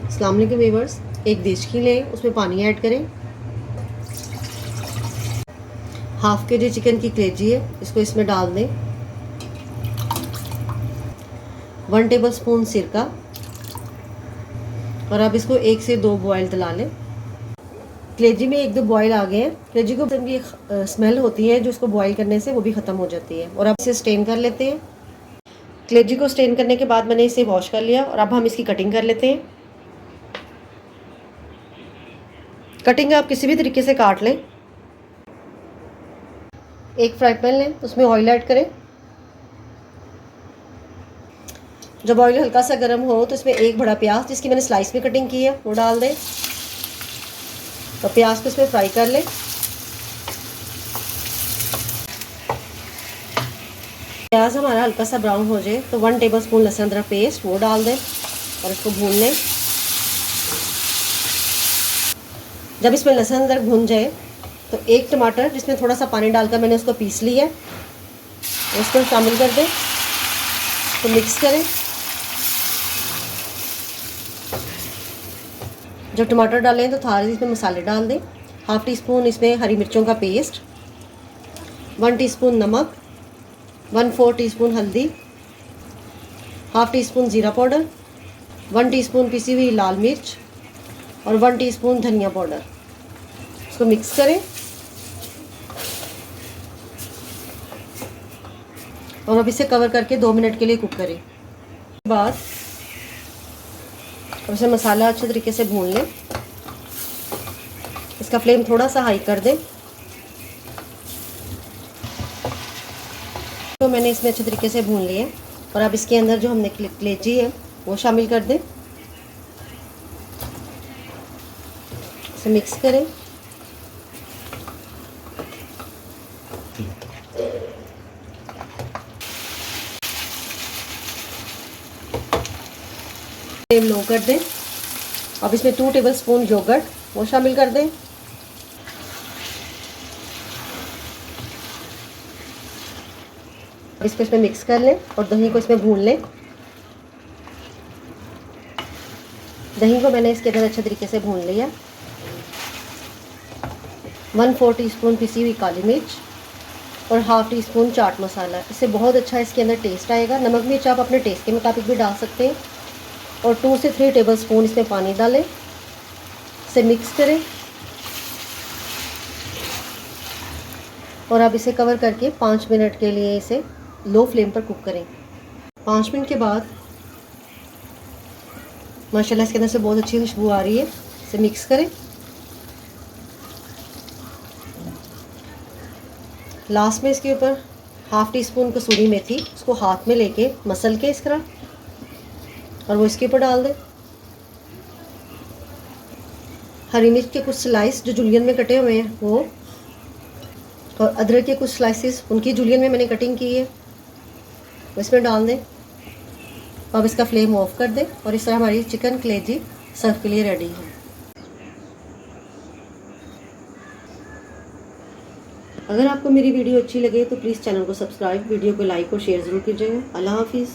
अस्सलाम वालेकुम व्यूअर्स। एक देचकी लें, उसमें पानी ऐड करें। हाफ के जी चिकन की कलेजी है, इसको इसमें डाल दें। 1 टेबल स्पून सिरका और अब इसको 1 से 2 बॉयल दिला लें। कलेजी में 1-2 बॉयल आ गए हैं। कलेजी को की स्मेल होती है जो इसको बॉयल करने से वो भी ख़त्म हो जाती है। और अब इसे स्टेन कर लेते हैं। कलेजी को स्टेन करने के बाद मैंने इसे वॉश कर लिया और अब हम इसकी कटिंग कर लेते हैं। कटिंग आप किसी भी तरीके से काट लें। एक फ्राई पैन लें, उसमें ऑयल ऐड करें। जब ऑयल हल्का सा गर्म हो तो इसमें एक बड़ा प्याज जिसकी मैंने स्लाइस में कटिंग की है वो डाल दें। तो प्याज को इसमें फ्राई कर लें। प्याज हमारा हल्का सा ब्राउन हो जाए तो 1 टेबल स्पून लहसुन अदरक पेस्ट वो डाल दें और इसको भून लें। जब इसमें लहसुन अदरक भून जाए तो 1 टमाटर जिसमें थोड़ा सा पानी डालकर मैंने उसको पीस लिया है उसको शामिल कर दें। तो मिक्स करें। जब टमाटर डालें तो थोड़े इसमें मसाले डाल दें। हाफ़ टी स्पून इसमें हरी मिर्चों का पेस्ट, 1 टीस्पून नमक, 1/4 टीस्पून हल्दी, हाफ़ टी स्पून ज़ीरा पाउडर, 1 टीस्पून पिसी हुई लाल मिर्च और 1 टीस्पून धनिया पाउडर। इसको मिक्स करें और अब इसे कवर करके 2 मिनट के लिए कुक करें। बाद अब इसे मसाला अच्छे तरीके से भून लें। इसका फ्लेम थोड़ा सा हाई कर दें। तो मैंने इसमें अच्छे तरीके से भून लिया और अब इसके अंदर जो हमने कलेजी है वो शामिल कर दें। इसे मिक्स करें। फ्लेम लो कर दें। अब इसमें 2 टेबल स्पून योगर्ट वो शामिल कर दें। इसको इसमें मिक्स कर लें और दही को इसमें भून लें। दही को मैंने इसके अंदर अच्छे तरीके से भून लिया। 1/4 टीस्पून पिसी हुई काली मिर्च और half tea spoon chaat masala. इससे बहुत अच्छा इसके अंदर टेस्ट आएगा। नमक मिर्च आप अपने टेस्ट के मुताबिक भी डाल सकते हैं। और 2 से 3 टेबल स्पून इसमें पानी डालें। इसे मिक्स करें और अब इसे कवर करके 5 मिनट के लिए इसे लो फ्लेम पर कुक करें। 5 मिनट के बाद माशाल्लाह इसके अंदर से बहुत अच्छी खुशबू आ रही है। इसे मिक्स करें। लास्ट में इसके ऊपर हाफ़ टी स्पून कसूरी मेथी उसको हाथ में लेके मसल के इस तरह और वो इसके ऊपर डाल दें। हरी मिर्च के कुछ स्लाइस जो जूलियन में कटे हुए हैं वो और अदरक के कुछ स्लाइसेस उनकी जूलियन में मैंने कटिंग की है वो इसमें डाल दें। अब इसका फ्लेम ऑफ कर दें और इस तरह हमारी चिकन कलेजी सर्व के लिए रेडी है। अगर आपको मेरी वीडियो अच्छी लगे तो प्लीज़ चैनल को सब्सक्राइब, वीडियो को लाइक और शेयर ज़रूर कीजिएगा। अल्लाह हाफिज़।